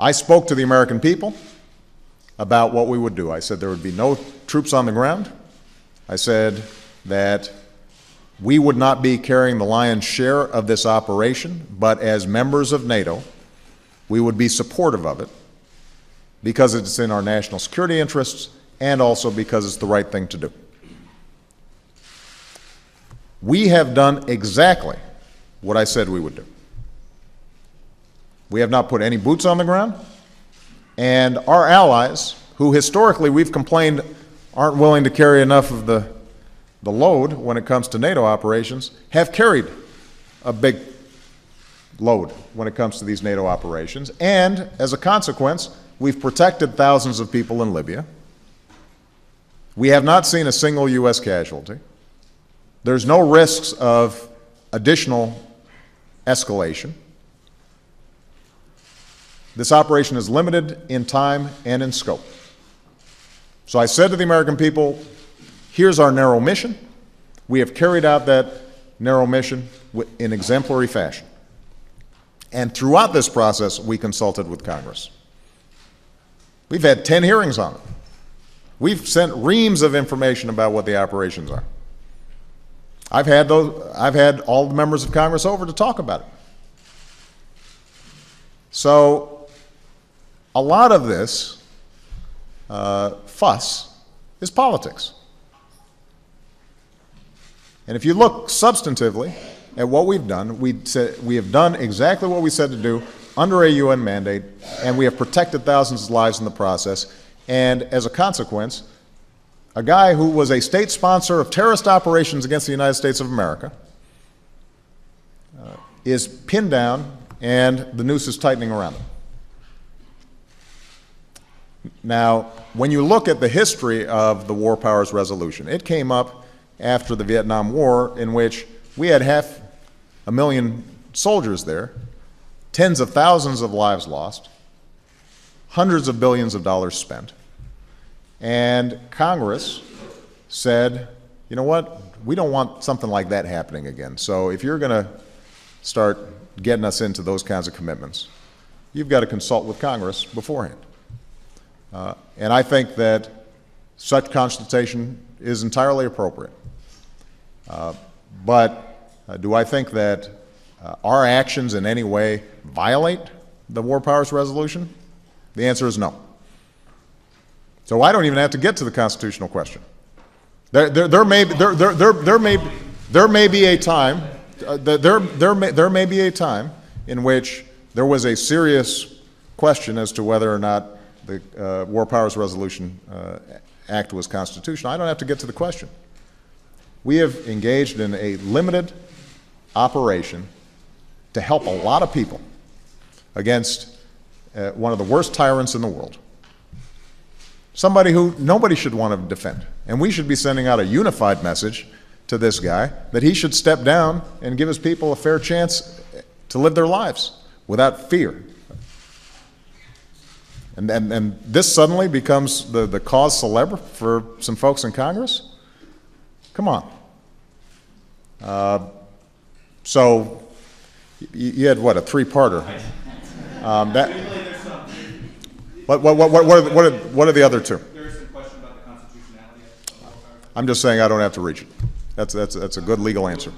I spoke to the American people about what we would do. I said there would be no troops on the ground. I said that we would not be carrying the lion's share of this operation, but as members of NATO, we would be supportive of it because it's in our national security interests and also because it's the right thing to do. We have done exactly what I said we would do. We have not put any boots on the ground, and our allies, who historically we've complained aren't willing to carry enough of the load when it comes to NATO operations, have carried a big load when it comes to these NATO operations. And as a consequence, we've protected thousands of people in Libya. We have not seen a single U.S. casualty. There's no risks of additional escalation. This operation is limited in time and in scope. So I said to the American people, here's our narrow mission. We have carried out that narrow mission in exemplary fashion. And throughout this process, we consulted with Congress. We've had 10 hearings on it. We've sent reams of information about what the operations are. I've had all the members of Congress over to talk about it. So a lot of this fuss is politics. And if you look substantively at what we've done, we have done exactly what we said to do under a UN mandate, and we have protected thousands of lives in the process. And as a consequence, a guy who was a state sponsor of terrorist operations against the United States of America is pinned down, and the noose is tightening around him. Now, when you look at the history of the War Powers Resolution, it came up after the Vietnam War, in which we had 500,000 soldiers there, tens of thousands of lives lost, hundreds of billions of dollars spent. And Congress said, you know what, we don't want something like that happening again. So if you're going to start getting us into those kinds of commitments, you've got to consult with Congress beforehand. And I think that such consultation is entirely appropriate. But do I think that our actions in any way violate the War Powers Resolution? The answer is no. So I don't even have to get to the constitutional question. There may be a time in which there was a serious question as to whether or not the War Powers Resolution Act was constitutional. I don't have to get to the question. We have engaged in a limited operation to help a lot of people against one of the worst tyrants in the world. Somebody who nobody should want to defend. And we should be sending out a unified message to this guy that he should step down and give his people a fair chance to live their lives without fear. And this suddenly becomes the cause célèbre for some folks in Congress? Come on. So you had what, a three-parter? What are the other two? There is a question about the constitutionality of the I'm just saying I don't have to reach it. That's a good legal answer.